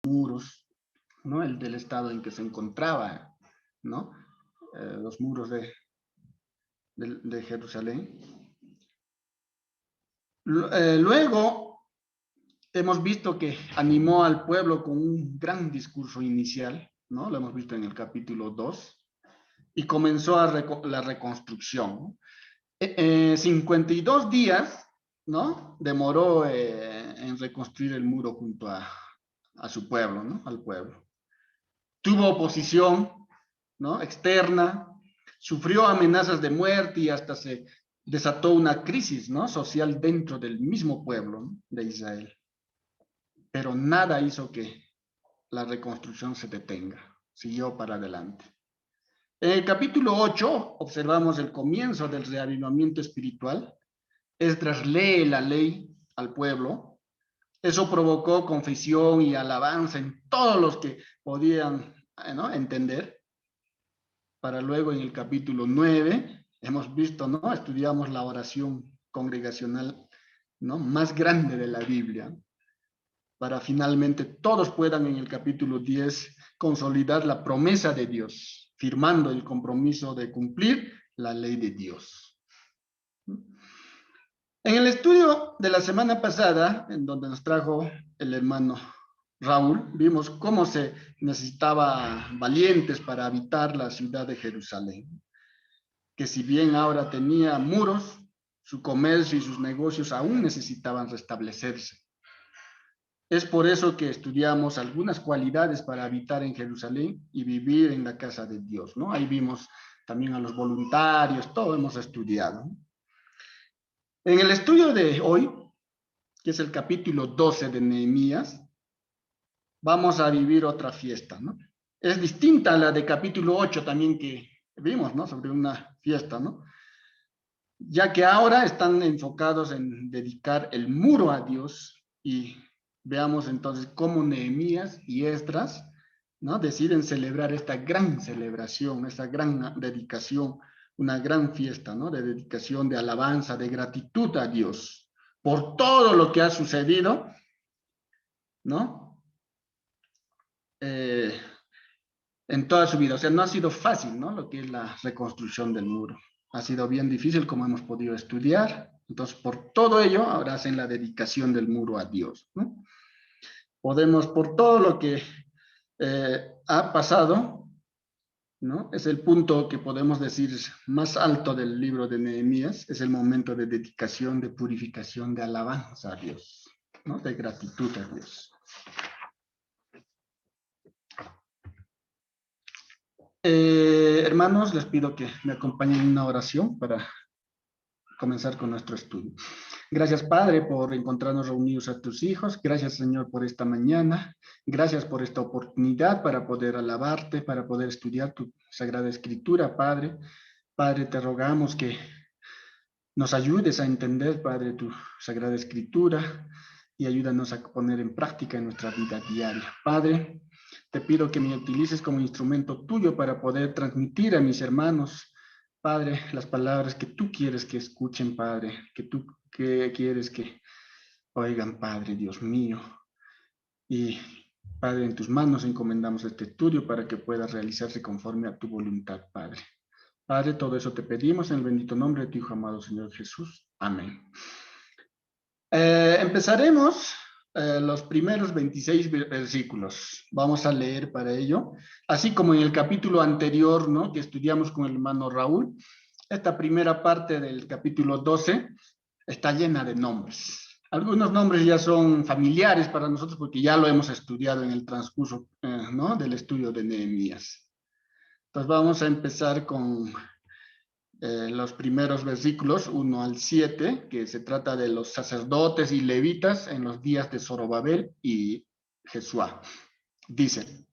muros, ¿no? El del estado en que se encontraba, ¿no? Los muros de Jerusalén. Luego hemos visto que animó al pueblo con un gran discurso inicial, ¿no? Lo hemos visto en el capítulo 2, y comenzó la reconstrucción, ¿no? 52 días, ¿no? Demoró en reconstruir el muro junto a su pueblo, ¿no? Al pueblo. Tuvo oposición, ¿no? Externa, sufrió amenazas de muerte y hasta se desató una crisis, ¿no? Social dentro del mismo pueblo, ¿no? De Israel. Pero nada hizo que la reconstrucción se detenga, siguió para adelante. En el capítulo 8 observamos el comienzo del reavivamiento espiritual. Esdras lee la ley al pueblo. Eso provocó confesión y alabanza en todos los que podían, ¿no? Entender. Para luego en el capítulo 9 hemos visto, ¿no? Estudiamos la oración congregacional, ¿no? Más grande de la Biblia, para finalmente todos puedan en el capítulo 10 consolidar la promesa de Dios, firmando el compromiso de cumplir la ley de Dios. En el estudio de la semana pasada, en donde nos trajo el hermano Raúl, vimos cómo se necesitaba valientes para habitar la ciudad de Jerusalén, que si bien ahora tenía muros, su comercio y sus negocios aún necesitaban restablecerse. Es por eso que estudiamos algunas cualidades para habitar en Jerusalén y vivir en la casa de Dios, ¿no? Ahí vimos también a los voluntarios, todo hemos estudiado. En el estudio de hoy, que es el capítulo 12 de Nehemías, vamos a vivir otra fiesta, ¿no? Es distinta a la de capítulo 8 también que vimos, ¿no? Sobre una fiesta, ¿no? Ya que ahora están enfocados en dedicar el muro a Dios, y veamos entonces cómo Nehemías y Esdras, ¿no? Deciden celebrar esta gran celebración, esta gran dedicación, una gran fiesta, ¿no? De dedicación, de alabanza, de gratitud a Dios por todo lo que ha sucedido, ¿no? En toda su vida. O sea, no ha sido fácil, ¿no? Lo que es la reconstrucción del muro. Ha sido bien difícil, como hemos podido estudiar. Entonces, por todo ello, ahora hacen la dedicación del muro a Dios, ¿no? Podemos, por todo lo que ha pasado, ¿no? Es el punto que podemos decir más alto del libro de Nehemías, es el momento de dedicación, de purificación, de alabanza a Dios, ¿no? De gratitud a Dios. Hermanos, les pido que me acompañen en una oración para comenzar con nuestro estudio. Gracias, Padre, por encontrarnos reunidos a tus hijos. Gracias, Señor, por esta mañana. Gracias por esta oportunidad para poder alabarte, para poder estudiar tu Sagrada Escritura, Padre. Padre, te rogamos que nos ayudes a entender, Padre, tu Sagrada Escritura y ayúdanos a poner en práctica en nuestra vida diaria. Padre, te pido que me utilices como instrumento tuyo para poder transmitir a mis hermanos, Padre, las palabras que tú quieres que escuchen, Padre, que tú quieres que oigan, Padre, Dios mío. Y, Padre, en tus manos encomendamos este estudio para que pueda realizarse conforme a tu voluntad, Padre. Padre, todo eso te pedimos en el bendito nombre de tu Hijo amado Señor Jesús. Amén. Empezaremos los primeros 26 versículos. Vamos a leer para ello. Así como en el capítulo anterior, ¿no? Que estudiamos con el hermano Raúl, esta primera parte del capítulo 12 está llena de nombres. Algunos nombres ya son familiares para nosotros porque ya lo hemos estudiado en el transcurso, ¿no? Del estudio de Nehemías. Entonces vamos a empezar con los primeros versículos 1 al 7, que se trata de los sacerdotes y levitas en los días de Zorobabel y Jesuá. Dice,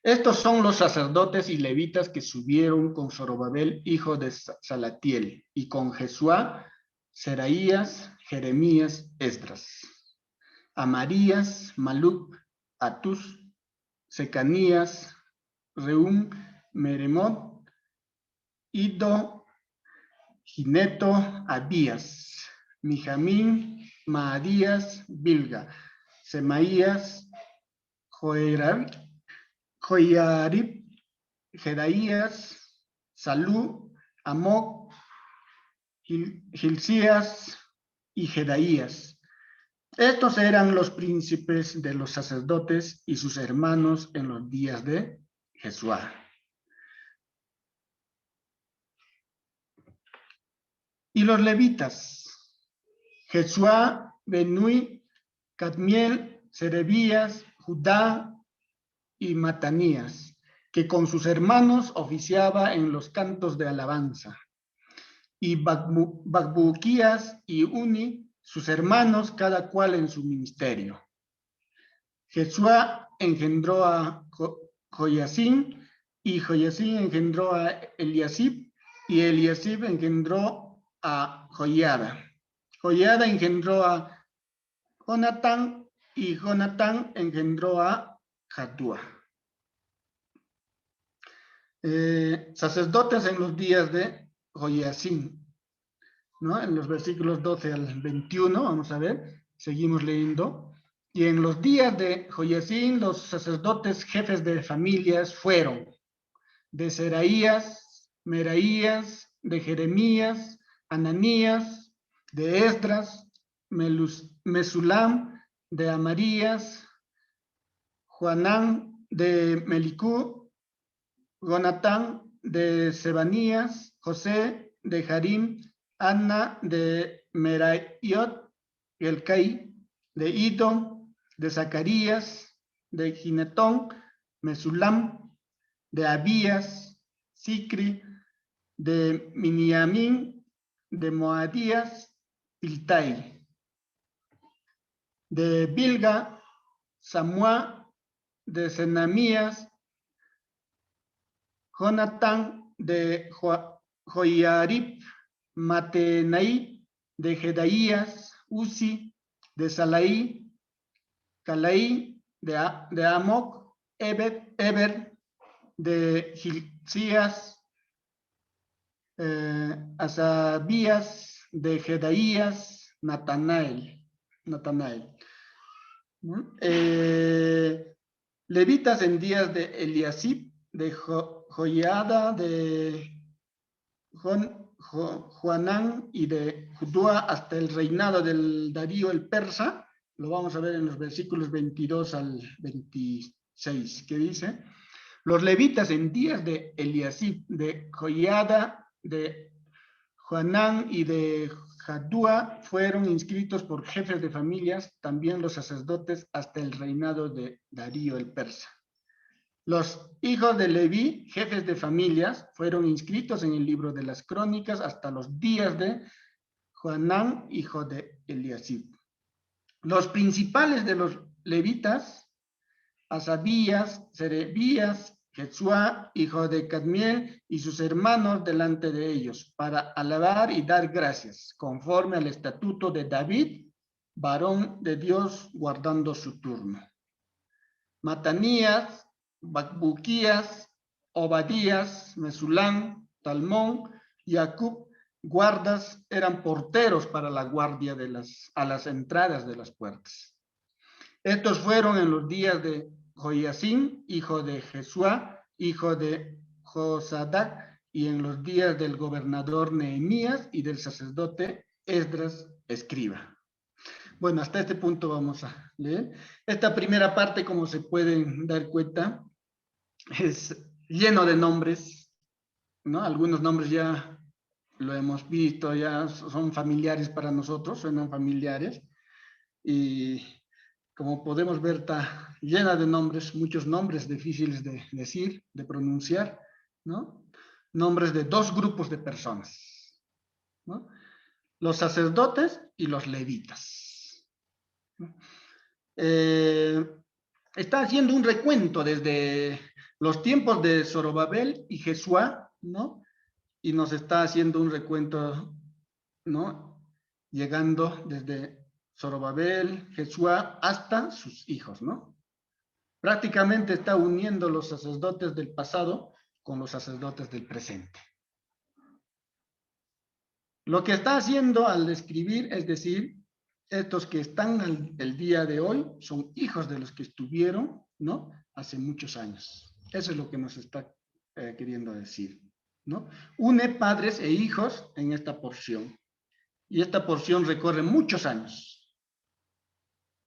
estos son los sacerdotes y levitas que subieron con Zorobabel, hijo de Salatiel, y con Jesuá, Seraías, Jeremías, Esdras, Amarías, Maluc, Atus, Secanías, Reum, Meremot, Ido, Gineto, Abías, Mijamín, Maadías, Bilga, Semaías, Joiarib, Jedaías, Salú, Amoc, Hilcías y Jedaías. Estos eran los príncipes de los sacerdotes y sus hermanos en los días de Jesuá. Y los levitas, Jesuá, Benui, Cadmiel, Serebías, Judá y Matanías, que con sus hermanos oficiaba en los cantos de alabanza. Y Bacbuquías y Uni, sus hermanos, cada cual en su ministerio. Jesuá engendró a Joyacín, y Joyacín engendró a Eliasib, y Eliasib engendró a Joiada. Joiada engendró a Jonatán, y Jonatán engendró a Jadúa. Sacerdotes en los días de Joyacín, ¿no? En los versículos 12 al 21, vamos a ver, seguimos leyendo. Y en los días de Joyacín, los sacerdotes jefes de familias fueron de Seraías, Meraías, de Jeremías, Ananías, de Esdras, Mesulam, de Amarías, Juanán, de Melicú, Jonatán, de Sebanías, José, de Harim, Anna, de Meraiot, Elcai, de Idom, de Zacarías, de Ginetón, Mesulam, de Abías, Sicri, de Miniamín, de Moadías, Piltai, de Bilga, Samua, de Senamías, Jonatán, de Joiarib, Matenaí, de Jedaías, Uzi, de Salaí, Calaí, de Amoc, Eber, de Hilcías, Asabías, de Jedaías, Natanael. Levitas en días de Eliasib, de Joiada, de Juanán y de Judúa hasta el reinado del Darío el persa. Lo vamos a ver en los versículos 22 al 26, que dice: los levitas en días de Eliasib, de Joiada, de Juanán y de Jadúa fueron inscritos por jefes de familias, también los sacerdotes hasta el reinado de Darío el persa. Los hijos de Leví, jefes de familias, fueron inscritos en el libro de las crónicas hasta los días de Juanán, hijo de Eliasib. Los principales de los levitas, Asabías, Serebías, Jesuá, hijo de Cadmiel, y sus hermanos delante de ellos, para alabar y dar gracias, conforme al estatuto de David, varón de Dios, guardando su turno. Matanías, Bacbuquías, Obadías, Mesulán, Talmón, Jacob, guardas, eran porteros para la guardia a las entradas de las puertas. Estos fueron en los días de Joiacín, hijo de Jesuá, hijo de Josadac, y en los días del gobernador Nehemías y del sacerdote Esdras, escriba. Bueno, hasta este punto vamos a leer. Esta primera parte, como se pueden dar cuenta, es lleno de nombres, ¿no? Algunos nombres ya lo hemos visto, ya son familiares para nosotros, suenan familiares. Y como podemos ver, está llena de nombres, muchos nombres difíciles de decir, de pronunciar, ¿no? Nombres de dos grupos de personas, ¿no? Los sacerdotes y los levitas. Está haciendo un recuento desde los tiempos de Zorobabel y Jesuá, ¿no? Y nos está haciendo un recuento, ¿no? Llegando desde Zorobabel, Jesuá, hasta sus hijos, ¿no? Prácticamente está uniendo los sacerdotes del pasado con los sacerdotes del presente. Lo que está haciendo al escribir es decir, Estos que están el día de hoy son hijos de los que estuvieron, ¿no? Hace muchos años. Eso es lo que nos está queriendo decir, ¿no? Une padres e hijos en esta porción. Y esta porción recorre muchos años.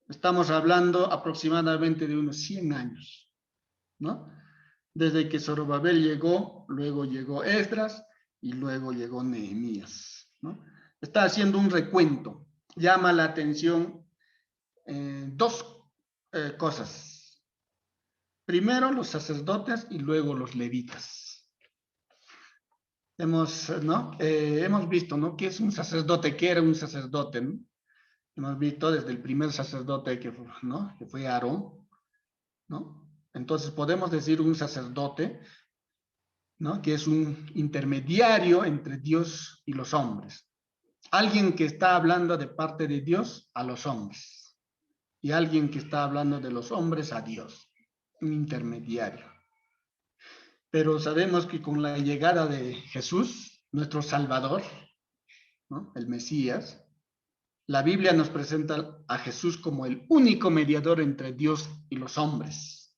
Estamos hablando aproximadamente de unos 100 años, ¿no? Desde que Zorobabel llegó, luego llegó Esdras y luego llegó Nehemías, ¿no? Está haciendo un recuento. Llama la atención dos cosas. Primero los sacerdotes y luego los levitas. Hemos visto, ¿no? ¿Qué es un sacerdote? ¿Qué era un sacerdote? ¿No? Hemos visto desde el primer sacerdote ¿no? Que fue Aarón, ¿no? Entonces podemos decir un sacerdote, ¿no? Que es un intermediario entre Dios y los hombres. Alguien que está hablando de parte de Dios a los hombres. Y alguien que está hablando de los hombres a Dios. Un intermediario. Pero sabemos que con la llegada de Jesús, nuestro Salvador, ¿no? El Mesías, la Biblia nos presenta a Jesús como el único mediador entre Dios y los hombres.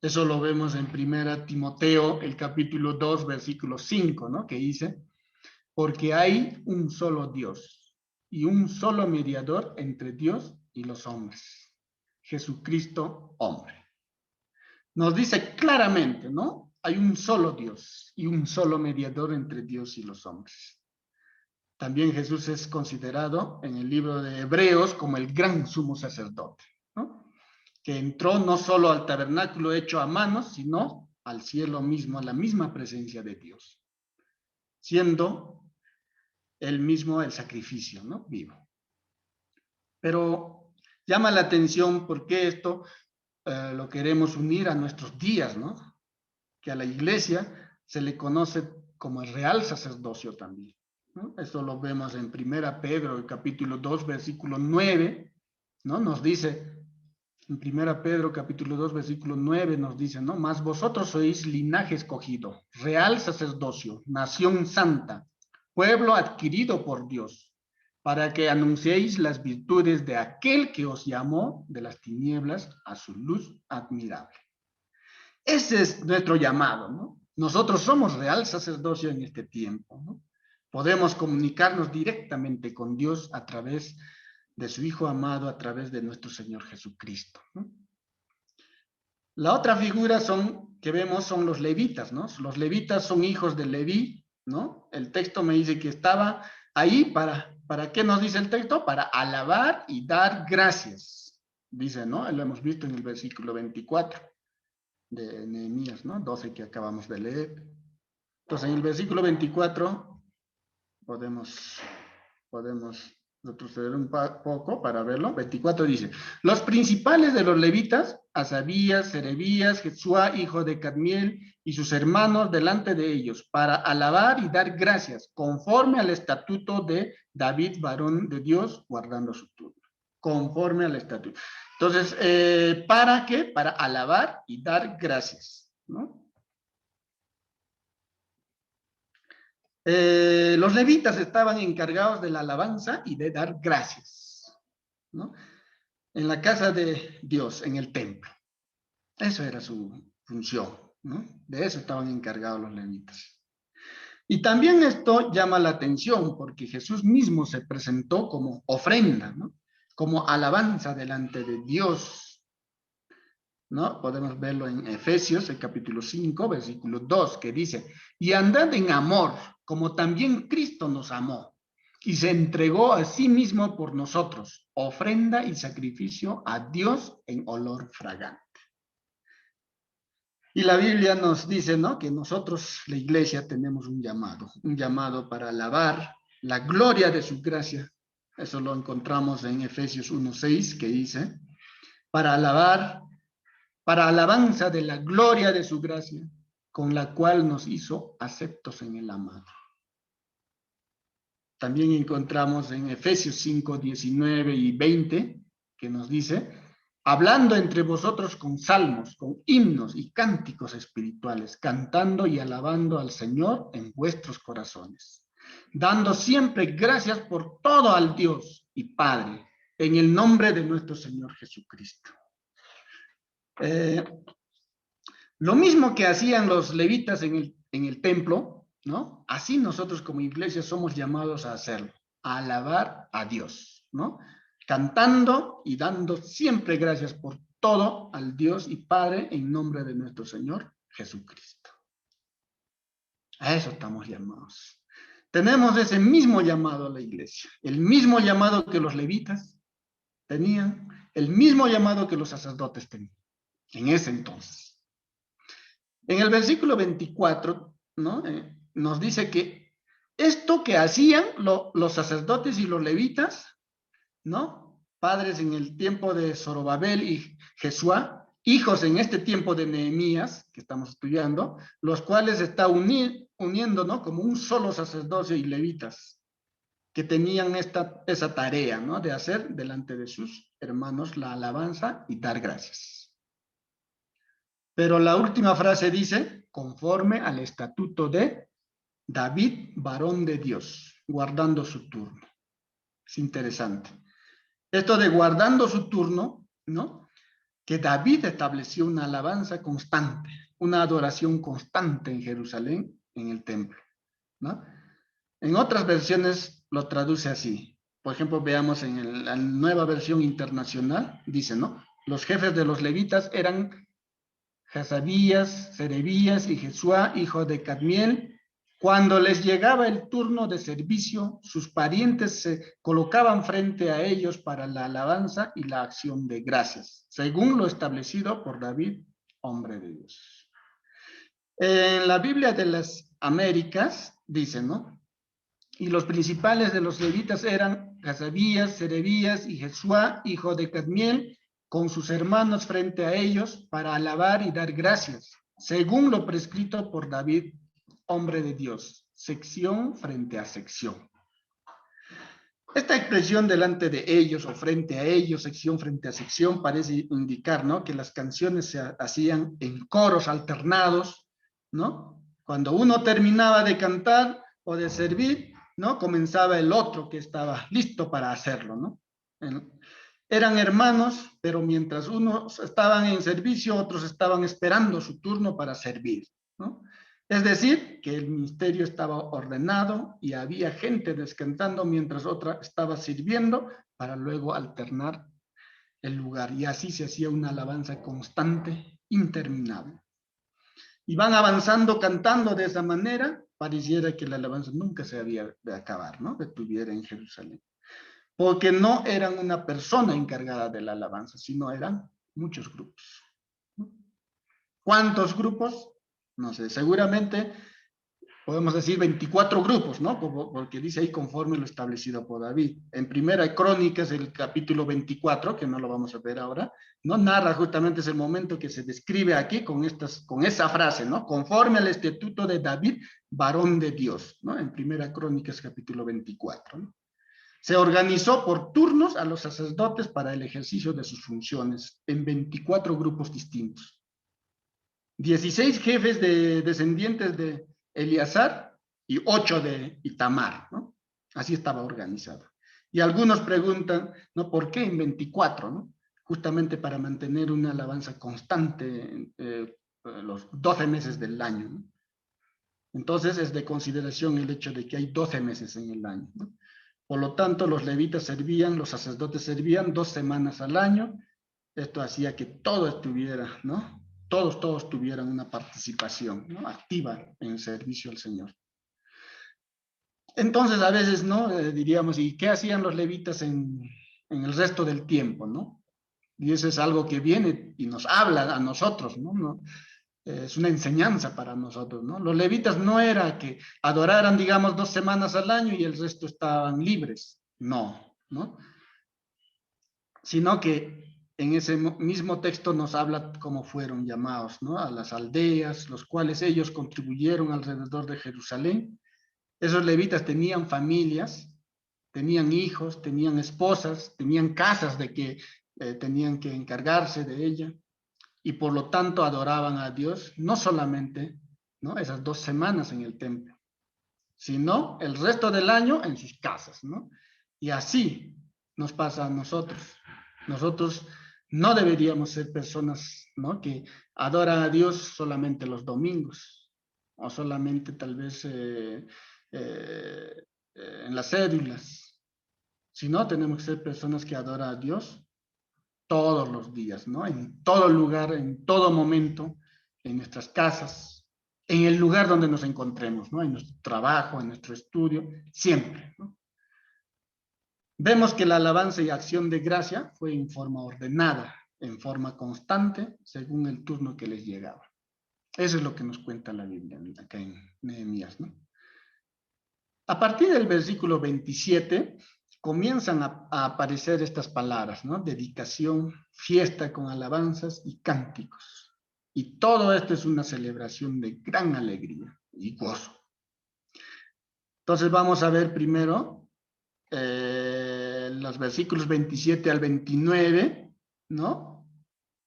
Eso lo vemos en 1 Timoteo, el capítulo 2, versículo 5, ¿no? Que dice, porque hay un solo Dios y un solo mediador entre Dios y los hombres, Jesucristo hombre. Nos dice claramente, ¿no? Hay un solo Dios y un solo mediador entre Dios y los hombres. También Jesús es considerado en el libro de Hebreos como el gran sumo sacerdote, ¿no? Que entró no solo al tabernáculo hecho a manos, sino al cielo mismo, a la misma presencia de Dios, siendo él mismo el sacrificio, ¿no? Vivo. Pero llama la atención porque esto lo queremos unir a nuestros días, ¿no? Que a la iglesia se le conoce como el real sacerdocio también, ¿no? Esto lo vemos en 1 Pedro, el capítulo 2, versículo 9, ¿no? Nos dice, en 1 Pedro, capítulo 2, versículo 9, nos dice, ¿no? Mas vosotros sois linaje escogido, real sacerdocio, nación santa, pueblo adquirido por Dios, para que anunciéis las virtudes de aquel que os llamó de las tinieblas a su luz admirable. Ese es nuestro llamado, ¿no? Nosotros somos real sacerdocio en este tiempo, ¿no? Podemos comunicarnos directamente con Dios a través de su Hijo amado, a través de nuestro Señor Jesucristo, ¿no? La otra figura que vemos son los levitas, ¿no? Los levitas son hijos de Leví, ¿no? El texto me dice que estaba ahí ¿para qué nos dice el texto? Para alabar y dar gracias, dice, ¿no? Lo hemos visto en el versículo 24 de Nehemías, ¿no? 12 que acabamos de leer. Entonces, en el versículo 24 podemos retroceder un poco para verlo. 24 dice, los principales de los levitas, Asabías, Serebías, Jesuá, hijo de Cadmiel, y sus hermanos delante de ellos, para alabar y dar gracias, conforme al estatuto de David, varón de Dios, guardando su turno. Conforme al estatuto. Entonces, ¿para qué? Para alabar y dar gracias, ¿no? Los levitas estaban encargados de la alabanza y de dar gracias, ¿no? En la casa de Dios, en el templo. Eso era su función, ¿no? De eso estaban encargados los levitas. Y también esto llama la atención porque Jesús mismo se presentó como ofrenda, ¿no? Como alabanza delante de Dios, ¿no? Podemos verlo en Efesios, el capítulo 5, versículo 2, que dice, y andad en amor, como también Cristo nos amó, y se entregó a sí mismo por nosotros, ofrenda y sacrificio a Dios en olor fragante. Y la Biblia nos dice, ¿no? Que nosotros, la iglesia, tenemos un llamado para alabar la gloria de su gracia. Eso lo encontramos en Efesios 1:6, que dice, para alabanza de la gloria de su gracia, con la cual nos hizo aceptos en el amado. También encontramos en Efesios 5:19 y 20, que nos dice, hablando entre vosotros con salmos, con himnos y cánticos espirituales, cantando y alabando al Señor en vuestros corazones, dando siempre gracias por todo al Dios y Padre, en el nombre de nuestro Señor Jesucristo. Lo mismo que hacían los levitas en el templo, ¿no? Así nosotros como iglesia somos llamados a hacerlo, a alabar a Dios, ¿no? Cantando y dando siempre gracias por todo al Dios y Padre en nombre de nuestro Señor Jesucristo. A eso estamos llamados. Tenemos ese mismo llamado a la iglesia, el mismo llamado que los levitas tenían, el mismo llamado que los sacerdotes tenían en ese entonces. En el versículo 24, ¿no? Nos dice que esto que hacían los sacerdotes y los levitas, ¿no? Padres en el tiempo de Zorobabel y Jesuá, hijos en este tiempo de Nehemías, que estamos estudiando, los cuales está uniendo, ¿no? Como un solo sacerdocio y levitas, que tenían esa tarea, ¿no? De hacer delante de sus hermanos la alabanza y dar gracias. Pero la última frase dice, conforme al estatuto de David, varón de Dios, guardando su turno. Es interesante. Esto de guardando su turno, ¿no? Que David estableció una alabanza constante, una adoración constante en Jerusalén, en el templo, ¿no? En otras versiones lo traduce así. Por ejemplo, veamos en la nueva versión internacional, dice, ¿no? Los jefes de los levitas eran Hasabías, Serebías y Jesuá, hijo de Cadmiel. Cuando les llegaba el turno de servicio, sus parientes se colocaban frente a ellos para la alabanza y la acción de gracias, según lo establecido por David, hombre de Dios. En la Biblia de las Américas, dice, ¿no? Y los principales de los levitas eran Hasabías, Serebías y Jesuá, hijo de Cadmiel, con sus hermanos frente a ellos para alabar y dar gracias, según lo prescrito por David, hombre de Dios, sección frente a sección. Esta expresión delante de ellos o frente a ellos, sección frente a sección, parece indicar, ¿no? Que las canciones se hacían en coros alternados, ¿no? Cuando uno terminaba de cantar o de servir, ¿no? Comenzaba el otro que estaba listo para hacerlo, ¿no? Eran hermanos, pero mientras unos estaban en servicio, otros estaban esperando su turno para servir, ¿no? Es decir, que el ministerio estaba ordenado y había gente descansando mientras otra estaba sirviendo para luego alternar el lugar. Y así se hacía una alabanza constante, interminable. Y van avanzando cantando de esa manera, pareciera que la alabanza nunca se había de acabar, ¿no? Detuviera en Jerusalén. Porque no eran una persona encargada de la alabanza, sino eran muchos grupos. ¿Cuántos grupos? No sé, seguramente podemos decir 24 grupos, ¿no? Porque dice ahí conforme lo establecido por David. En Primera Crónicas, el capítulo 24, que no lo vamos a ver ahora, ¿no? Narra justamente ese momento que se describe aquí con esa frase, ¿no? Conforme al estatuto de David, varón de Dios, ¿no? En Primera Crónicas, capítulo 24, ¿no? Se organizó por turnos a los sacerdotes para el ejercicio de sus funciones en 24 grupos distintos. 16 jefes de descendientes de Eleazar y 8 de Itamar, ¿no? Así estaba organizado. Y algunos preguntan, ¿no? ¿Por qué en 24, ¿no? Justamente para mantener una alabanza constante los 12 meses del año, ¿no? Entonces es de consideración el hecho de que hay 12 meses en el año, ¿no? Por lo tanto, los levitas servían, los sacerdotes servían 2 semanas al año. Esto hacía que todo estuviera, ¿no? Todos tuvieran una participación, ¿no? Activa en el servicio al Señor. Entonces, a veces, ¿no? Diríamos, ¿y qué hacían los levitas en el resto del tiempo, ¿no? Y eso es algo que viene y nos habla a nosotros, ¿no? Es una enseñanza para nosotros, ¿no? Los levitas no era que adoraran, digamos, 2 semanas al año y el resto estaban libres, no, ¿no? Sino que en ese mismo texto nos habla cómo fueron llamados, ¿no? A las aldeas, los cuales ellos contribuyeron alrededor de Jerusalén. Esos levitas tenían familias, tenían hijos, tenían esposas, tenían casas de que tenían que encargarse de ella. Y por lo tanto adoraban a Dios no solamente, ¿no? Esas 2 semanas en el templo, sino el resto del año en sus casas, ¿no? Y así nos pasa a nosotros. Nosotros no deberíamos ser personas, ¿no?, que adoran a Dios solamente los domingos, o solamente tal vez en las cédulas, sino tenemos que ser personas que adoran a Dios todos los días, ¿no? En todo lugar, en todo momento, en nuestras casas, en el lugar donde nos encontremos, ¿no? En nuestro trabajo, en nuestro estudio, siempre, ¿no? Vemos que la alabanza y acción de gracia fue en forma ordenada, en forma constante, según el turno que les llegaba. Eso es lo que nos cuenta la Biblia acá en Nehemías, ¿no? A partir del versículo 27, comienzan a aparecer estas palabras, ¿no? Dedicación, fiesta con alabanzas y cánticos. Y todo esto es una celebración de gran alegría y gozo. Entonces vamos a ver primero los versículos 27 al 29, ¿no?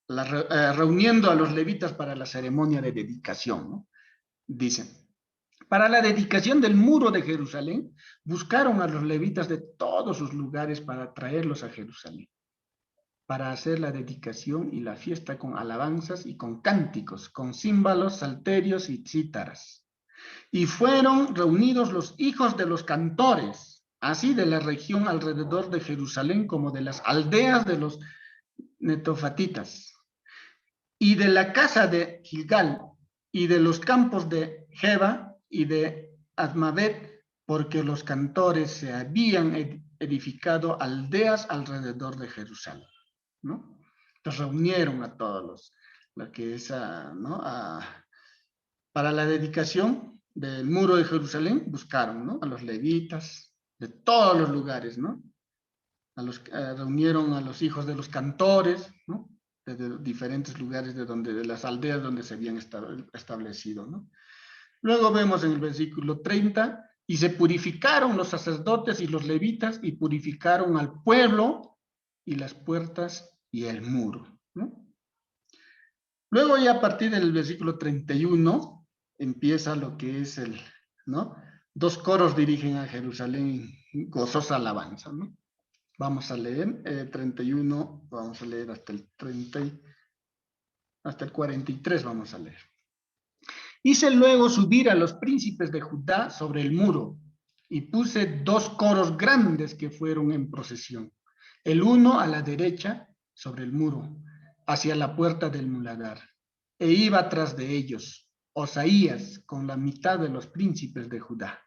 Reuniendo a los levitas para la ceremonia de dedicación, ¿no? Dicen: para la dedicación del muro de Jerusalén, buscaron a los levitas de todos sus lugares para traerlos a Jerusalén, para hacer la dedicación y la fiesta con alabanzas y con cánticos, con címbalos, salterios y cítaras. Y fueron reunidos los hijos de los cantores, así de la región alrededor de Jerusalén como de las aldeas de los netofatitas, y de la casa de Gilgal, y de los campos de Geba y de Azmavet, porque los cantores se habían edificado aldeas alrededor de Jerusalén, ¿no? Entonces reunieron a todos lo que es, ¿no?, para la dedicación del muro de Jerusalén, buscaron, ¿no?, a los levitas de todos los lugares, ¿no? Reunieron a los hijos de los cantores, ¿no?, de diferentes lugares de las aldeas donde se habían establecido, ¿no? Luego vemos en el versículo 30, y se purificaron los sacerdotes y los levitas, y purificaron al pueblo, y las puertas, y el muro, ¿no? Luego ya a partir del versículo 31, empieza lo que es ¿no? Dos coros dirigen a Jerusalén gozosa alabanza, ¿no? Vamos a leer 31, vamos a leer hasta el 30, hasta el 43 vamos a leer. Hice luego subir a los príncipes de Judá sobre el muro, y puse dos coros grandes que fueron en procesión, el uno a la derecha sobre el muro, hacia la puerta del muladar, e iba tras de ellos Osaías con la mitad de los príncipes de Judá,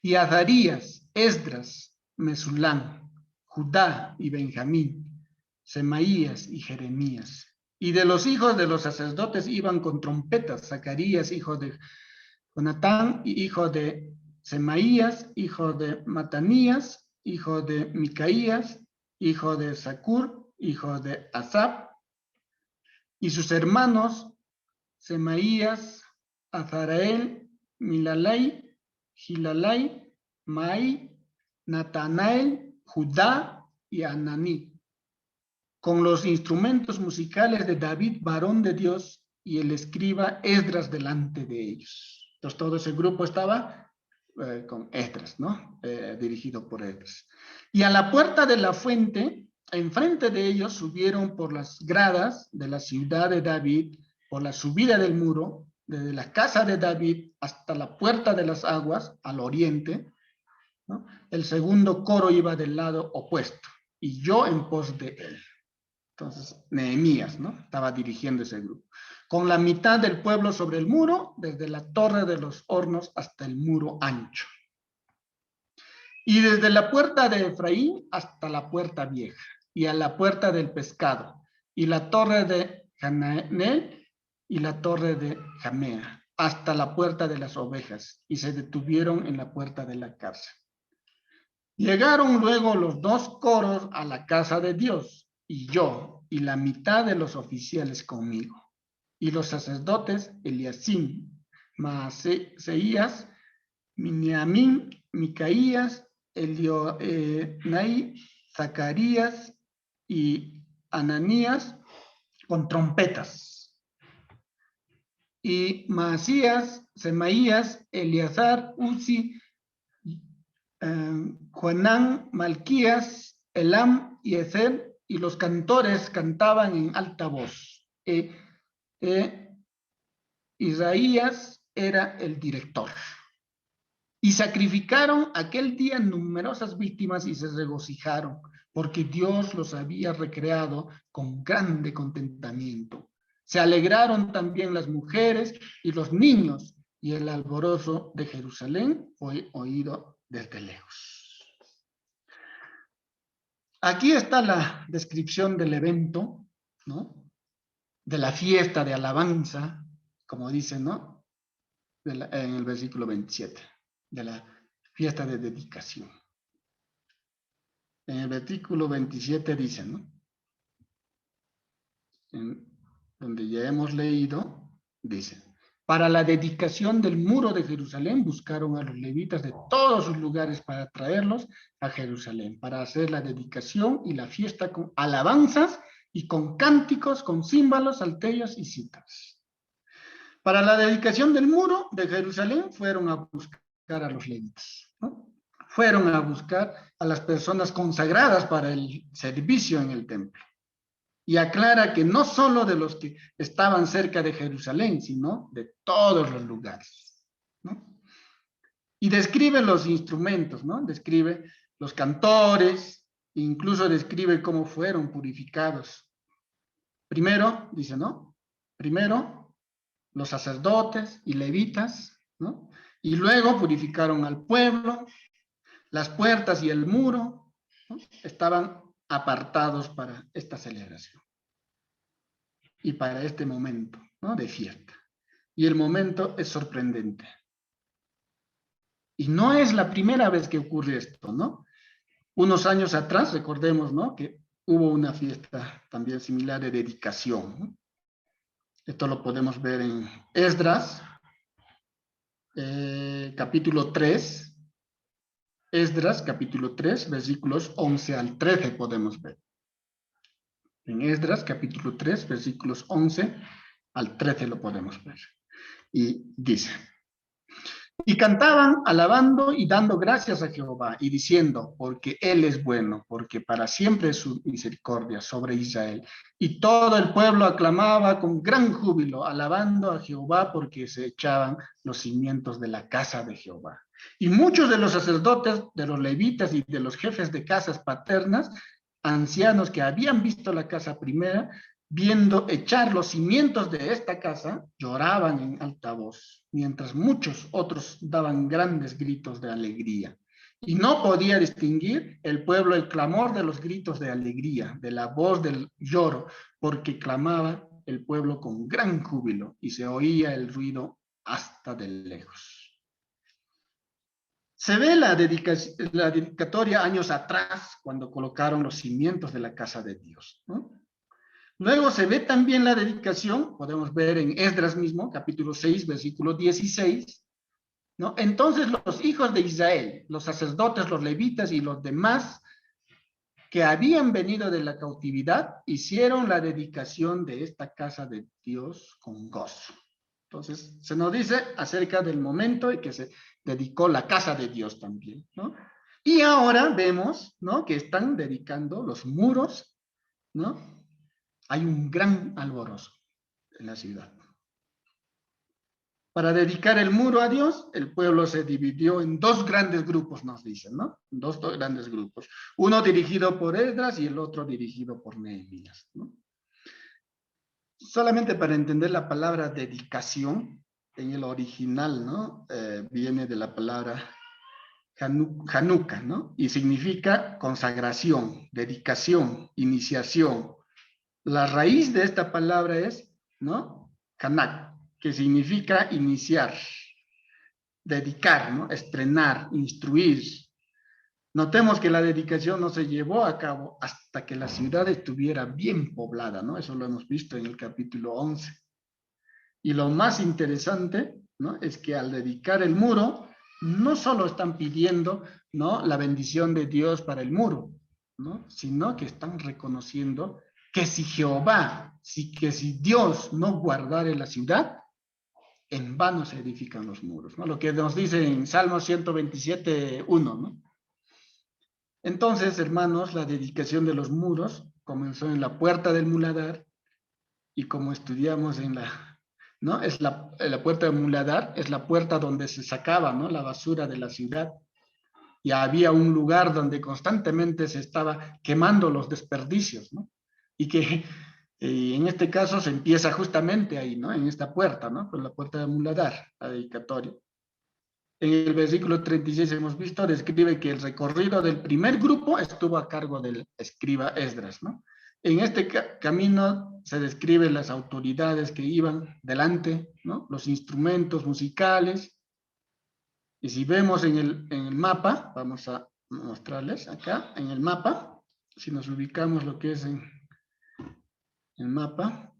y Azarías, Esdras, Mesulán, Judá y Benjamín, Semaías y Jeremías. Y de los hijos de los sacerdotes iban con trompetas, Zacarías, hijo de Jonatán, y hijo de Semaías, hijo de Matanías, hijo de Micaías, hijo de Zacur, hijo de Asaf, y sus hermanos, Semaías, Azarael, Milalai, Gilalai, Mai, Natanael, Judá y Ananí, con los instrumentos musicales de David, varón de Dios, y el escriba Esdras delante de ellos. Entonces todo ese grupo estaba con Esdras, ¿no? Dirigido por Esdras. Y a la puerta de la fuente, enfrente de ellos, subieron por las gradas de la ciudad de David, por la subida del muro, desde la casa de David hasta la puerta de las aguas, al oriente, ¿no? El segundo coro iba del lado opuesto, y yo en pos de él. Entonces, Nehemías, ¿no?, estaba dirigiendo ese grupo. Con la mitad del pueblo sobre el muro, desde la torre de los hornos hasta el muro ancho. Y desde la puerta de Efraín hasta la puerta vieja, y a la puerta del pescado, y la torre de Hananel, y la torre de Jamea, hasta la puerta de las ovejas, y se detuvieron en la puerta de la cárcel. Llegaron luego los dos coros a la casa de Dios, y yo, y la mitad de los oficiales conmigo, y los sacerdotes Eliasim, Maaseías, Miniamín, Micaías, Elionai, Zacarías y Ananías, con trompetas. Y Maasías, Semaías, Eleazar, Uzi, Joanán, Malquías Elam y Ezer, y los cantores cantaban en alta voz. Isaías era el director. Y sacrificaron aquel día numerosas víctimas y se regocijaron, porque Dios los había recreado con grande contentamiento. Se alegraron también las mujeres y los niños, y el alborozo de Jerusalén fue oído desde lejos. Aquí está la descripción del evento, ¿no? De la fiesta de alabanza, como dice, ¿no? En el versículo 27, de la fiesta de dedicación. En el versículo 27 dice, ¿no? Donde ya hemos leído, dice, para la dedicación del muro de Jerusalén buscaron a los levitas de todos sus lugares para traerlos a Jerusalén, para hacer la dedicación y la fiesta con alabanzas y con cánticos, con címbalos, salterios y citas. Para la dedicación del muro de Jerusalén fueron a buscar a los levitas, ¿no? Fueron a buscar a las personas consagradas para el servicio en el templo. Y aclara que no solo de los que estaban cerca de Jerusalén, sino de todos los lugares, ¿no? Y describe los instrumentos, ¿no? Describe los cantores, incluso describe cómo fueron purificados. Primero, dice, ¿no? Primero, los sacerdotes y levitas, ¿no? Y luego purificaron al pueblo, las puertas y el muro, ¿no? Estaban apartados para esta celebración y para este momento, ¿no? De fiesta. Y el momento es sorprendente. Y no es la primera vez que ocurre esto, ¿no? Unos años atrás, recordemos, ¿no? Que hubo una fiesta también similar de dedicación, ¿no? Esto lo podemos ver en Esdras, capítulo 3. Esdras, capítulo 3, versículos 11 al 13 podemos ver. En Esdras, capítulo 3, versículos 11 al 13 lo podemos ver. Y dice, y cantaban alabando y dando gracias a Jehová y diciendo, porque Él es bueno, porque para siempre es su misericordia sobre Israel. Y todo el pueblo aclamaba con gran júbilo, alabando a Jehová porque se echaban los cimientos de la casa de Jehová. Y muchos de los sacerdotes, de los levitas y de los jefes de casas paternas, ancianos que habían visto la casa primera, viendo echar los cimientos de esta casa, lloraban en alta voz, mientras muchos otros daban grandes gritos de alegría. Y no podía distinguir el pueblo el clamor de los gritos de alegría, de la voz del lloro, porque clamaba el pueblo con gran júbilo y se oía el ruido hasta de lejos. Se ve la dedicatoria años atrás, cuando colocaron los cimientos de la casa de Dios, ¿no? Luego se ve también la dedicación, podemos ver en Esdras mismo, capítulo 6, versículo 16, ¿no? Entonces los hijos de Israel, los sacerdotes, los levitas y los demás que habían venido de la cautividad, hicieron la dedicación de esta casa de Dios con gozo. Entonces se nos dice acerca del momento en que se dedicó la casa de Dios también, ¿no? Y ahora vemos, ¿no? Que están dedicando los muros, ¿no? Hay un gran alborozo en la ciudad. Para dedicar el muro a Dios, el pueblo se dividió en dos grandes grupos, nos dicen, ¿no? Dos grandes grupos. Uno dirigido por Esdras y el otro dirigido por Nehemías, ¿no? Solamente para entender la palabra dedicación, en el original, ¿no? Viene de la palabra Hanukkah, ¿no? Y significa consagración, dedicación, iniciación. La raíz de esta palabra es, ¿no? Hanak, que significa iniciar, dedicar, ¿no? Estrenar, instruir. Notemos que la dedicación no se llevó a cabo hasta que la ciudad estuviera bien poblada, ¿no? Eso lo hemos visto en el capítulo 11. Y lo más interesante, ¿no? Es que al dedicar el muro, no solo están pidiendo, ¿no? La bendición de Dios para el muro, ¿no? Sino que están reconociendo que si Jehová, que si Dios no guardare la ciudad, en vano se edifican los muros, ¿no? Lo que nos dice en Salmo 127, 1, ¿no? Entonces, hermanos, la dedicación de los muros comenzó en la puerta del muladar, y como estudiamos en la, ¿no? Es la puerta del muladar, es la puerta donde se sacaba, ¿no?, la basura de la ciudad, y había un lugar donde constantemente se estaba quemando los desperdicios, ¿no? Y que en este caso se empieza justamente ahí, ¿no? En esta puerta, ¿no? Con la puerta de Muladar, la dedicatoria. En el versículo 36 hemos visto, describe que el recorrido del primer grupo estuvo a cargo del escriba Esdras, ¿no? En este camino se describen las autoridades que iban delante, ¿no? Los instrumentos musicales. Y si vemos en el mapa, vamos a mostrarles acá, en el mapa, si nos ubicamos lo que es en el mapa,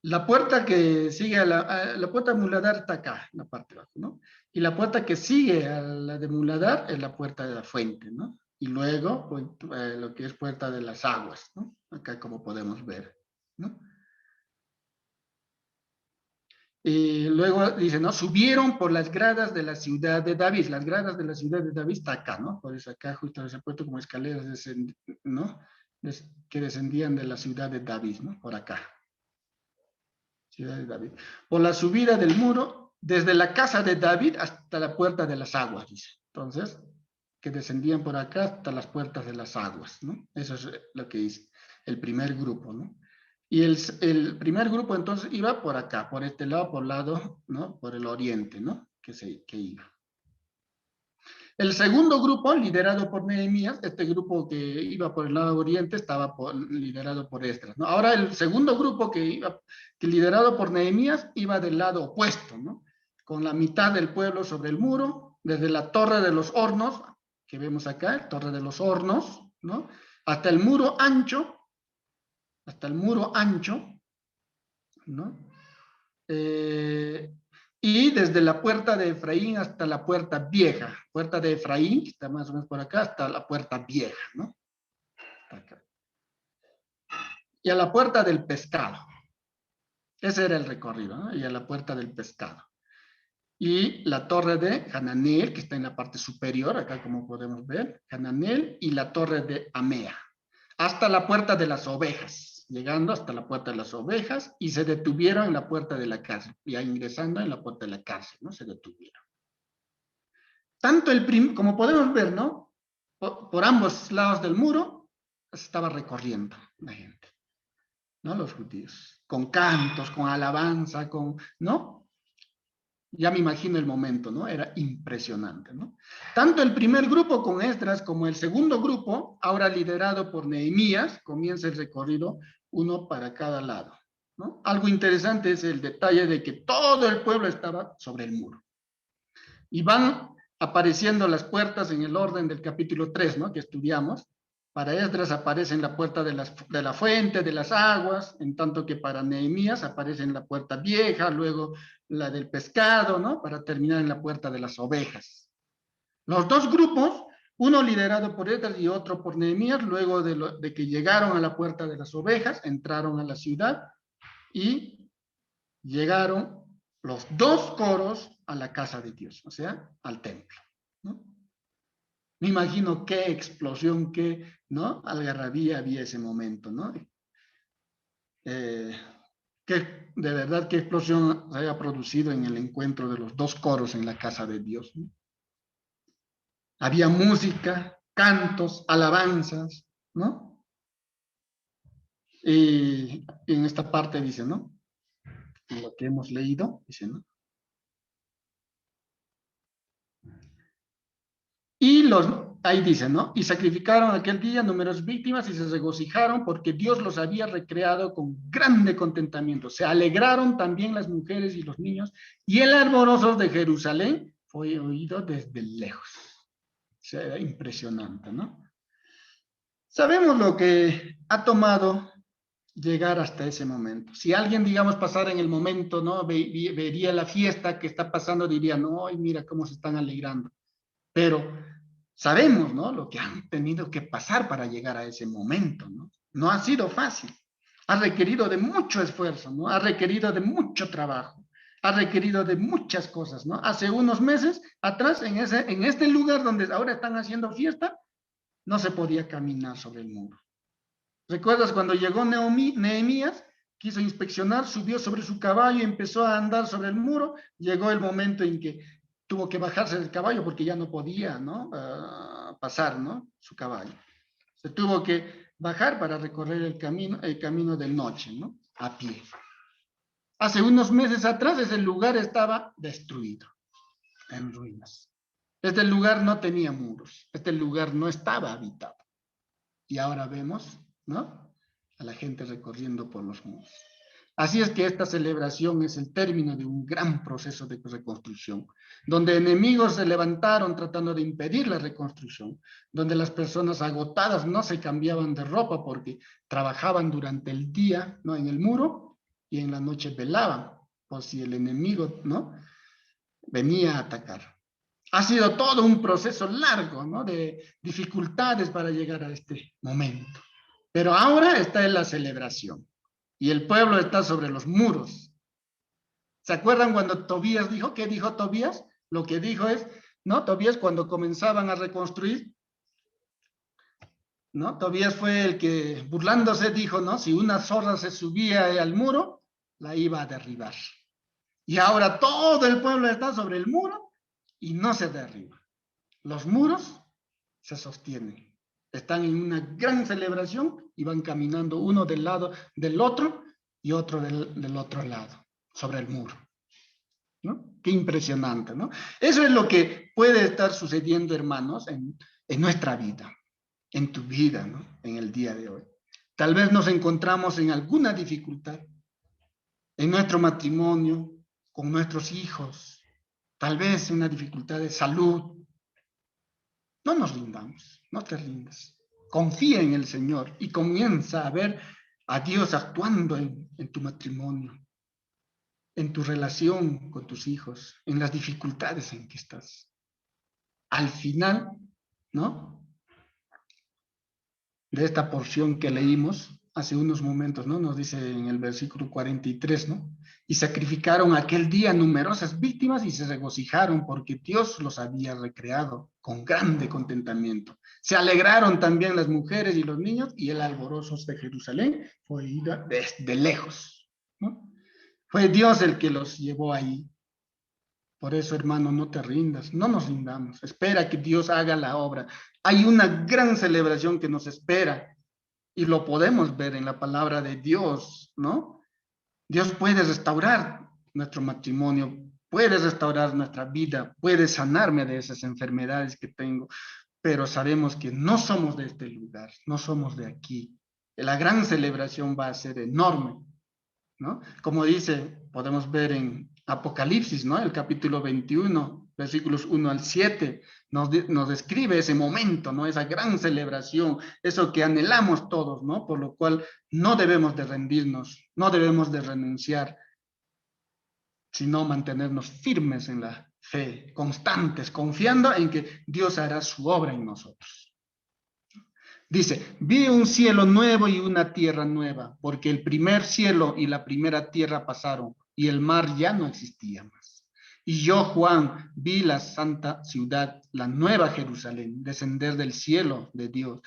la puerta que sigue a la puerta de Muladar está acá, en la parte de abajo, ¿no? Y la puerta que sigue a la de Muladar es la puerta de la fuente, ¿no? Y luego, pues, lo que es puerta de las aguas, ¿no? Acá como podemos ver, ¿no? Y luego dice, ¿no? Subieron por las gradas de la ciudad de David. Las gradas de la ciudad de David está acá, ¿no? Por eso acá justo se ha puesto como escaleras, ¿no? Que descendían de la ciudad de David, ¿no? Por acá. Ciudad de David. Por la subida del muro, desde la casa de David hasta la puerta de las aguas, dice. Entonces, que descendían por acá hasta las puertas de las aguas, ¿no? Eso es lo que dice el primer grupo, ¿no? Y el primer grupo entonces iba por acá, por este lado, por el lado, ¿no? Por el oriente, ¿no? Que iba. El segundo grupo, liderado por Nehemías, este grupo que iba por el lado oriente estaba liderado por Esdras, ¿no? Ahora el segundo grupo que liderado por Nehemías iba del lado opuesto, ¿no? Con la mitad del pueblo sobre el muro, desde la torre de los hornos, que vemos acá, torre de los hornos, ¿no? Hasta el muro ancho, ¿no? Y desde la puerta de Efraín hasta la puerta vieja. Puerta de Efraín, que está más o menos por acá, hasta la puerta vieja, ¿no? Acá. Y a la puerta del pescado. Ese era el recorrido, ¿no? Y a la puerta del pescado. Y la torre de Hananel, que está en la parte superior, acá como podemos ver, Hananel, y la torre de Amea. Hasta la puerta de las ovejas, llegando hasta la puerta de las ovejas, y se detuvieron en la puerta de la cárcel, ya ingresando en la puerta de la cárcel, ¿no? Se detuvieron. Tanto como podemos ver, ¿no? Por ambos lados del muro se estaba recorriendo la gente, ¿no? Los judíos, con cantos, con alabanza, ¿no? Ya me imagino el momento, ¿no? Era impresionante, ¿no? Tanto el primer grupo con Esdras como el segundo grupo, ahora liderado por Nehemías, comienza el recorrido, uno para cada lado, ¿no? Algo interesante es el detalle de que todo el pueblo estaba sobre el muro. Y van apareciendo las puertas en el orden del capítulo 3, ¿no? Que estudiamos. Para Esdras aparece en la puerta de la fuente, de las aguas, en tanto que para Nehemías aparece en la puerta vieja, luego la del pescado, ¿no? Para terminar en la puerta de las ovejas. Los dos grupos, uno liderado por Esdras y otro por Nehemías, luego de que llegaron a la puerta de las ovejas, entraron a la ciudad y llegaron los dos coros a la casa de Dios, o sea, al templo, ¿no? Me imagino qué explosión, ¿no? Algarabía había ese momento, ¿no? De verdad, qué explosión se haya producido en el encuentro de los dos coros en la casa de Dios, ¿no? Había música, cantos, alabanzas, ¿no? Y en esta parte dice, ¿no? En lo que hemos leído, dice, ¿no? Y ahí dice, ¿no? Y sacrificaron aquel día numerosas víctimas y se regocijaron porque Dios los había recreado con grande contentamiento. Se alegraron también las mujeres y los niños, y el alborozo de Jerusalén fue oído desde lejos. O sea, era impresionante, ¿no? Sabemos lo que ha tomado llegar hasta ese momento. Si alguien, digamos, pasara en el momento, ¿no? Vería la fiesta que está pasando, diría, no, mira cómo se están alegrando. Pero sabemos, ¿no? Lo que han tenido que pasar para llegar a ese momento, ¿no? No ha sido fácil. Ha requerido de mucho esfuerzo, ¿no? Ha requerido de mucho trabajo. ha requerido de muchas cosas, ¿no? Hace unos meses atrás, en este lugar donde ahora están haciendo fiesta, no se podía caminar sobre el muro. ¿Recuerdas cuando llegó Nehemías? Quiso inspeccionar, subió sobre su caballo y empezó a andar sobre el muro. Llegó el momento en que tuvo que bajarse del caballo porque ya no podía, ¿no? Pasar, ¿no? Su caballo. Se tuvo que bajar para recorrer el camino de noche, ¿no? A pie. Hace unos meses atrás ese lugar estaba destruido, en ruinas. Este lugar no tenía muros, este lugar no estaba habitado. Y ahora vemos, ¿no? A la gente recorriendo por los muros. Así es que esta celebración es el término de un gran proceso de reconstrucción, donde enemigos se levantaron tratando de impedir la reconstrucción, donde las personas agotadas no se cambiaban de ropa porque trabajaban durante el día, ¿no? En el muro, y en la noche velaban, por si el enemigo, ¿no? Venía a atacar. Ha sido todo un proceso largo, ¿no? De dificultades para llegar a este momento. Pero ahora está en la celebración y el pueblo está sobre los muros. ¿Se acuerdan cuando Tobías dijo? ¿Qué dijo Tobías? Lo que dijo es, ¿no? Tobías cuando comenzaban a reconstruir, ¿no? Tobías fue el que, burlándose, dijo, ¿no? Si una zorra se subía al muro, la iba a derribar. Y ahora todo el pueblo está sobre el muro y no se derriba. Los muros se sostienen. Están en una gran celebración y van caminando uno del lado del otro y otro del otro lado, sobre el muro, ¿no? Qué impresionante, ¿no? Eso es lo que puede estar sucediendo, hermanos, en nuestra vida, en tu vida, ¿no? En el día de hoy. Tal vez nos encontramos en alguna dificultad, en nuestro matrimonio, con nuestros hijos, tal vez una dificultad de salud. No nos rindamos, no te rindas. Confía en el Señor y comienza a ver a Dios actuando en tu matrimonio, en tu relación con tus hijos, en las dificultades en que estás. Al final, ¿no? De esta porción que leímos hace unos momentos, ¿no? Nos dice en el versículo 43, ¿no? Y sacrificaron aquel día numerosas víctimas y se regocijaron porque Dios los había recreado con grande contentamiento. Se alegraron también las mujeres y los niños y el alborozo de Jerusalén fue oído desde lejos, ¿no? Fue Dios el que los llevó ahí. Por eso, hermano, no te rindas, no nos rindamos. Espera que Dios haga la obra. Hay una gran celebración que nos espera y lo podemos ver en la palabra de Dios, ¿no? Dios puede restaurar nuestro matrimonio, puede restaurar nuestra vida, puede sanarme de esas enfermedades que tengo, pero sabemos que no somos de este lugar, no somos de aquí. La gran celebración va a ser enorme, ¿no? Como dice, podemos ver en Apocalipsis, ¿no? El capítulo 21, versículos 1 al 7, nos describe ese momento, ¿no? Esa gran celebración, eso que anhelamos todos, ¿no? Por lo cual no debemos de rendirnos, no debemos de renunciar, sino mantenernos firmes en la fe, constantes, confiando en que Dios hará su obra en nosotros. Dice, vi un cielo nuevo y una tierra nueva, porque el primer cielo y la primera tierra pasaron, y el mar ya no existía más. Y yo, Juan, vi la santa ciudad, la nueva Jerusalén, descender del cielo de Dios,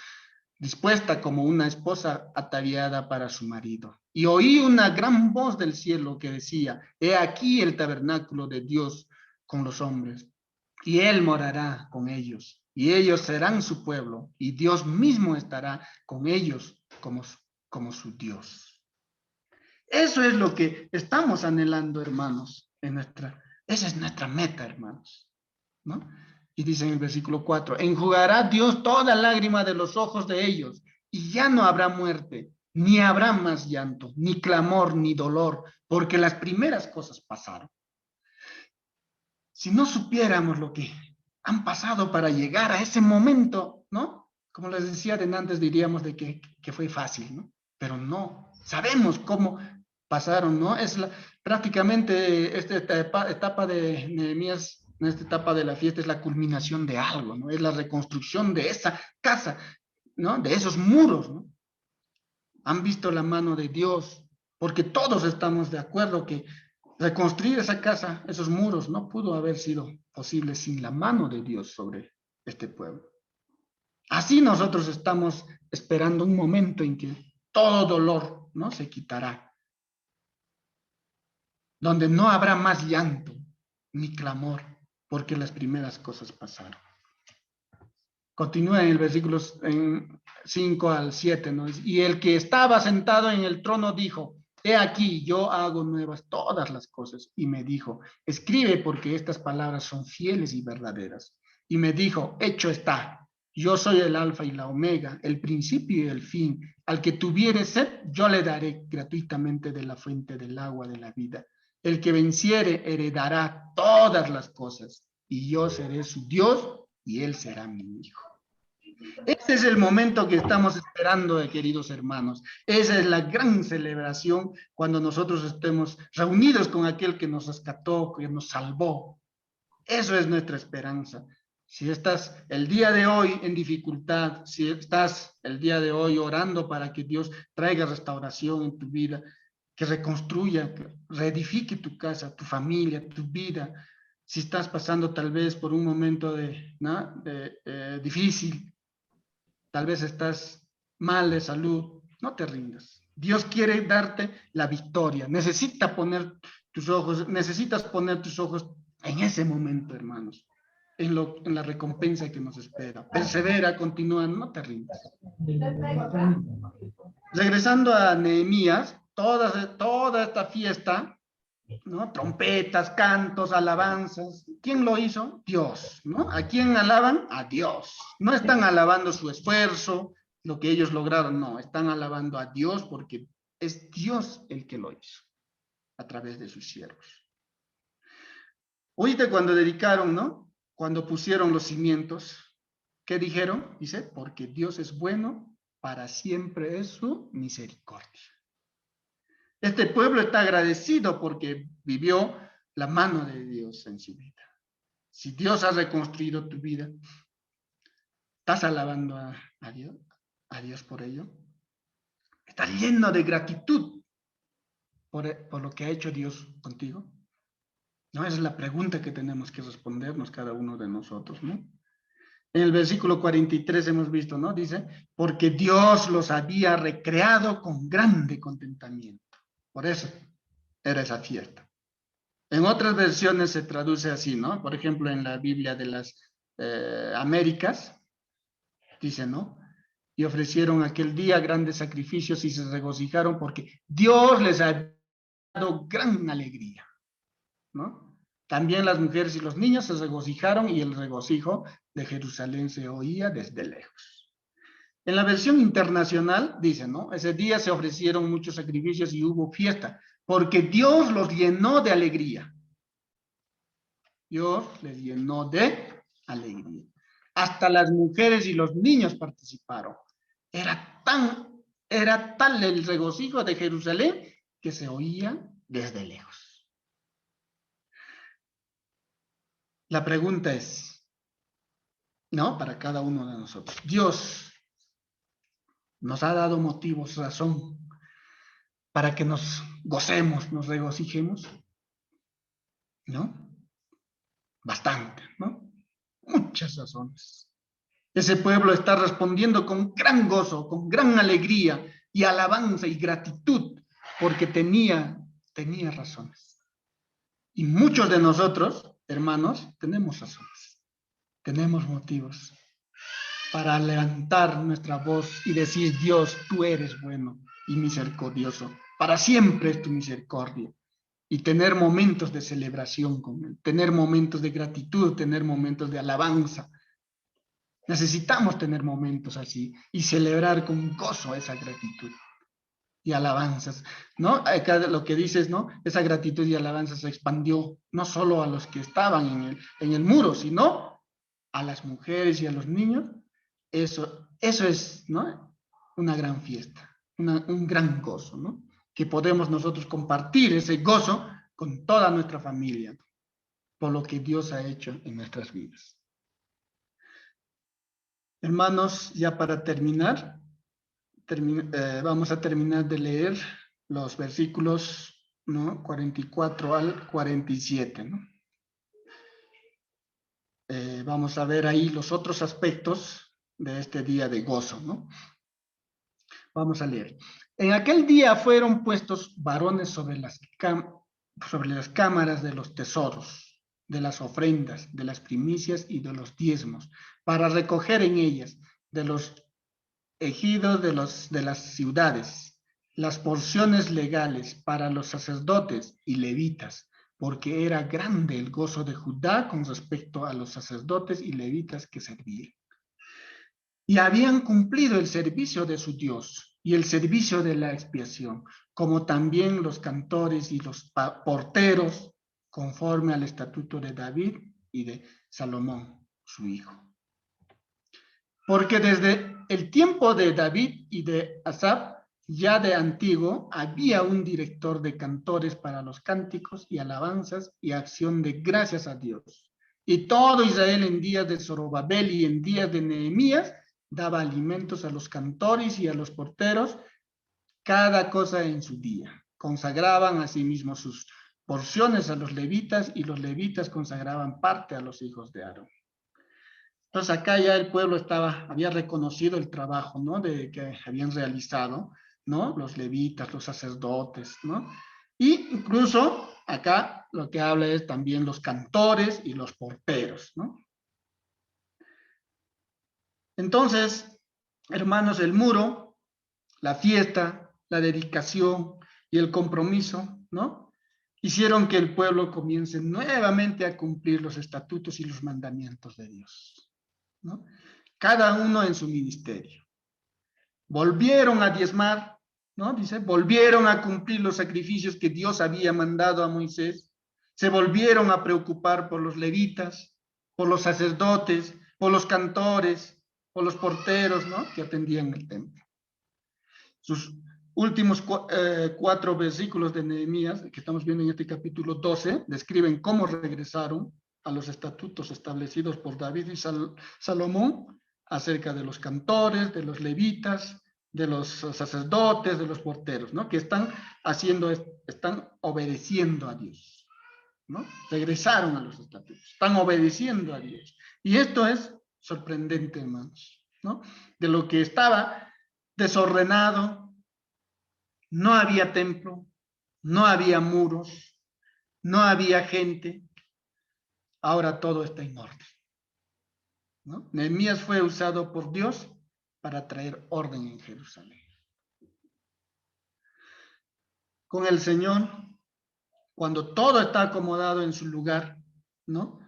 dispuesta como una esposa ataviada para su marido. Y oí una gran voz del cielo que decía, he aquí el tabernáculo de Dios con los hombres, y él morará con ellos, y ellos serán su pueblo, y Dios mismo estará con ellos como su Dios. Eso es lo que estamos anhelando, hermanos, esa es nuestra meta, hermanos, ¿no? Y dice en el versículo 4, enjugará Dios toda lágrima de los ojos de ellos, y ya no habrá muerte, ni habrá más llanto, ni clamor, ni dolor, porque las primeras cosas pasaron. Si no supiéramos lo que han pasado para llegar a ese momento, ¿no? Como les decía de antes, diríamos de que fue fácil, ¿no? Pero no, sabemos cómo pasaron, ¿no? Prácticamente esta etapa de Nehemías, esta etapa de la fiesta es la culminación de algo, ¿no? Es la reconstrucción de esa casa, ¿no? De esos muros, ¿no? Han visto la mano de Dios, porque todos estamos de acuerdo que Reconstruir esa casa, esos muros, no pudo haber sido posible sin la mano de Dios sobre este pueblo. Así nosotros estamos esperando un momento en que todo dolor, ¿no?, se quitará, donde no habrá más llanto ni clamor, porque las primeras cosas pasaron. Continúa en el versículo 5 al 7, ¿no? Y el que estaba sentado en el trono dijo: he aquí, yo hago nuevas todas las cosas. Y me dijo: escribe, porque estas palabras son fieles y verdaderas. Y me dijo: hecho está. Yo soy el alfa y la omega, el principio y el fin. Al que tuviere sed, yo le daré gratuitamente de la fuente del agua de la vida. El que venciere heredará todas las cosas, y yo seré su Dios, y él será mi hijo. Ese es el momento que estamos esperando, queridos hermanos. Esa es la gran celebración cuando nosotros estemos reunidos con aquel que nos rescató, que nos salvó. Eso es nuestra esperanza. Si estás el día de hoy en dificultad, si estás el día de hoy orando para que Dios traiga restauración en tu vida, que reconstruya, que reedifique tu casa, tu familia, tu vida, si estás pasando tal vez por un momento difícil, tal vez estás mal de salud, no te rindas. Dios quiere darte la victoria. Necesitas poner tus ojos en ese momento, hermanos, en la recompensa que nos espera. Persevera, continúa, no te rindas. Regresando a Nehemías, toda esta fiesta, ¿no?, trompetas, cantos, alabanzas. ¿Quién lo hizo? Dios, ¿no? ¿A quién alaban? A Dios. No están alabando su esfuerzo, lo que ellos lograron, no, están alabando a Dios porque es Dios el que lo hizo a través de sus siervos. Oíste cuando dedicaron, ¿no? Cuando pusieron los cimientos, ¿qué dijeron? Dice: porque Dios es bueno, para siempre es su misericordia. Este pueblo está agradecido porque vivió la mano de Dios en su vida. Si Dios ha reconstruido tu vida, ¿estás alabando a Dios por ello? ¿Estás lleno de gratitud por lo que ha hecho Dios contigo? ¿No? Esa es la pregunta que tenemos que respondernos cada uno de nosotros, ¿no? En el versículo 43 hemos visto, ¿no? Dice: porque Dios los había recreado con grande contentamiento. Por eso era esa fiesta. En otras versiones se traduce así, ¿no? Por ejemplo, en la Biblia de las Américas, dice, ¿no? Y ofrecieron aquel día grandes sacrificios y se regocijaron porque Dios les ha dado gran alegría, ¿no? También las mujeres y los niños se regocijaron y el regocijo de Jerusalén se oía desde lejos. En la versión internacional dice, ¿no? Ese día se ofrecieron muchos sacrificios y hubo fiesta, porque Dios los llenó de alegría. Dios les llenó de alegría. Hasta las mujeres y los niños participaron. Era tal el regocijo de Jerusalén que se oía desde lejos. La pregunta es, ¿no?, para cada uno de nosotros, ¿Dios nos ha dado motivos, razón, para que nos gocemos, nos regocijemos? ¿No? Bastante, ¿no? Muchas razones. Ese pueblo está respondiendo con gran gozo, con gran alegría y alabanza y gratitud, porque tenía razones. Y muchos de nosotros, hermanos, tenemos razones, tenemos motivos para levantar nuestra voz y decir: Dios, tú eres bueno y misericordioso, para siempre es tu misericordia. Y tener momentos de celebración con Él, tener momentos de gratitud, tener momentos de alabanza. Necesitamos tener momentos así y celebrar con gozo esa gratitud y alabanzas, ¿no? Acá lo que dices, ¿no? Esa gratitud y alabanza se expandió no solo a los que estaban en el muro, sino a las mujeres y a los niños. Eso es, ¿no?, una gran fiesta, un gran gozo, ¿no? Que podemos nosotros compartir ese gozo con toda nuestra familia por lo que Dios ha hecho en nuestras vidas. Hermanos, ya para terminar, vamos a terminar de leer los versículos ¿no? 44 al 47, ¿no? Vamos a ver ahí los otros aspectos de este día de gozo, ¿no? Vamos a leer. En aquel día fueron puestos varones sobre las cámaras de los tesoros, de las ofrendas, de las primicias y de los diezmos, para recoger en ellas de los ejidos de las ciudades las porciones legales para los sacerdotes y levitas, porque era grande el gozo de Judá con respecto a los sacerdotes y levitas que servían. Y habían cumplido el servicio de su Dios y el servicio de la expiación, como también los cantores y los porteros, conforme al estatuto de David y de Salomón, su hijo. Porque desde el tiempo de David y de Asaf, ya de antiguo, había un director de cantores para los cánticos y alabanzas y acción de gracias a Dios. Y todo Israel en días de Zorobabel y en días de Nehemías daba alimentos a los cantores y a los porteros, cada cosa en su día. Consagraban asimismo sus porciones a los levitas y los levitas consagraban parte a los hijos de Aarón. Entonces acá ya el pueblo había reconocido el trabajo, ¿no? Que habían realizado, ¿no? Los levitas, los sacerdotes, ¿no? Y incluso acá lo que habla es también los cantores y los porteros, ¿no? Entonces, hermanos, el muro, la fiesta, la dedicación y el compromiso, ¿no? Hicieron que el pueblo comience nuevamente a cumplir los estatutos y los mandamientos de Dios, ¿no? Cada uno en su ministerio. Volvieron a diezmar, ¿no? Dice, volvieron a cumplir los sacrificios que Dios había mandado a Moisés, se volvieron a preocupar por los levitas, por los sacerdotes, por los cantores, por los porteros, ¿no? Que atendían el templo. Sus últimos 4 versículos de Nehemías, que estamos viendo en este capítulo 12, describen cómo regresaron a los estatutos establecidos por David y Salomón acerca de los cantores, de los levitas, de los sacerdotes, de los porteros, ¿no? Que están obedeciendo a Dios, ¿no? Regresaron a los estatutos, están obedeciendo a Dios. Y esto es sorprendente, hermanos, ¿no? De lo que estaba desordenado, no había templo, no había muros, no había gente, ahora todo está en orden, ¿no? Nehemías fue usado por Dios para traer orden en Jerusalén. Con el Señor, cuando todo está acomodado en su lugar, ¿no?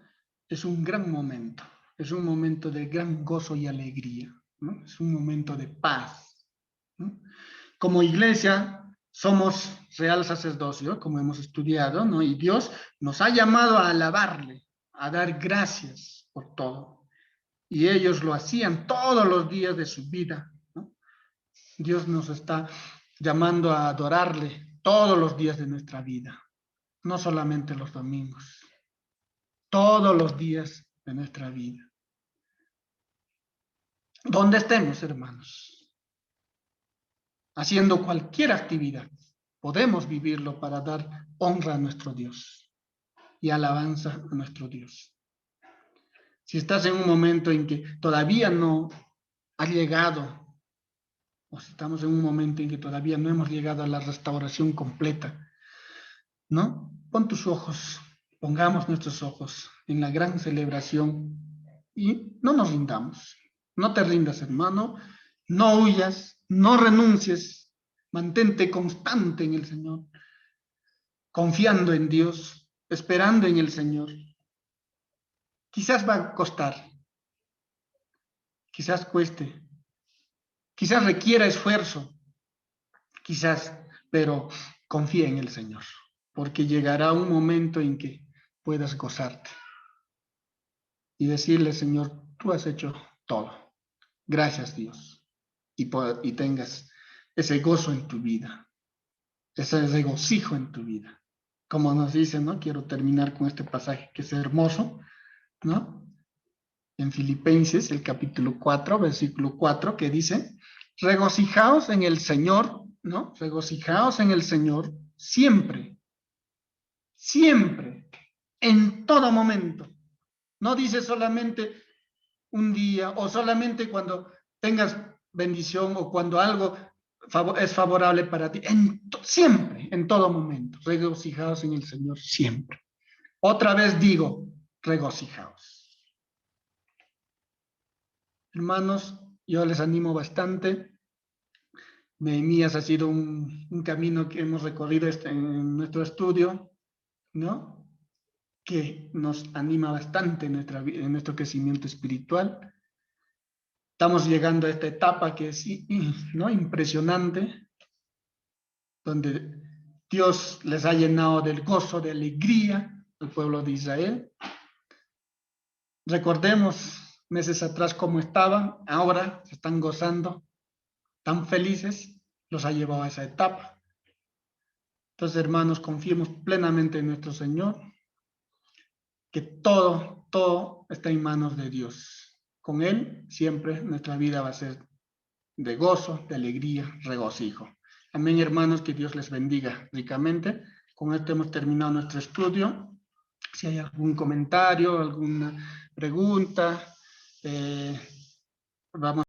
Es un gran momento, es un momento de gran gozo y alegría, ¿no? Es un momento de paz, ¿no? Como iglesia somos real sacerdocio, como hemos estudiado, ¿no? Y Dios nos ha llamado a alabarle, a dar gracias por todo. Y ellos lo hacían todos los días de su vida, ¿no? Dios nos está llamando a adorarle todos los días de nuestra vida, no solamente los domingos, todos los días de nuestra vida. Donde estemos, hermanos, haciendo cualquier actividad, podemos vivirlo para dar honra a nuestro Dios y alabanza a nuestro Dios. Si estás en un momento en que todavía no has llegado, o si estamos en un momento en que todavía no hemos llegado a la restauración completa, ¿no? Pon tus ojos, pongamos nuestros ojos en la gran celebración y no nos rindamos. No te rindas, hermano, no huyas, no renuncies, mantente constante en el Señor, confiando en Dios, esperando en el Señor. Quizás va a costar, quizás cueste, quizás requiera esfuerzo, quizás, pero confía en el Señor, porque llegará un momento en que puedas gozarte y decirle, Señor, tú has hecho todo. Gracias, Dios. Y tengas ese gozo en tu vida, ese regocijo en tu vida. Como nos dice, ¿no? Quiero terminar con este pasaje que es hermoso, ¿no? En Filipenses, el capítulo 4, versículo 4, que dice, regocijaos en el Señor, ¿no? Regocijaos en el Señor siempre. siempre, en todo momento. No dice solamente un día o solamente cuando tengas bendición o cuando algo es favorable para ti. Siempre, en todo momento. Regocijaos en el Señor siempre. Otra vez digo, regocijaos. Hermanos, yo les animo bastante. Nehemías ha sido un camino que hemos recorrido en nuestro estudio, ¿no? Que nos anima bastante en nuestro crecimiento espiritual. Estamos llegando a esta etapa que es, ¿no?, impresionante, donde Dios les ha llenado del gozo, de alegría al pueblo de Israel. Recordemos meses atrás cómo estaban, ahora se están gozando, tan felices, los ha llevado a esa etapa. Entonces, hermanos, confiemos plenamente en nuestro Señor, que todo está en manos de Dios. Con Él siempre nuestra vida va a ser de gozo, de alegría, regocijo. Amén, hermanos, que Dios les bendiga ricamente. Con esto hemos terminado nuestro estudio. Si hay algún comentario, alguna pregunta, vamos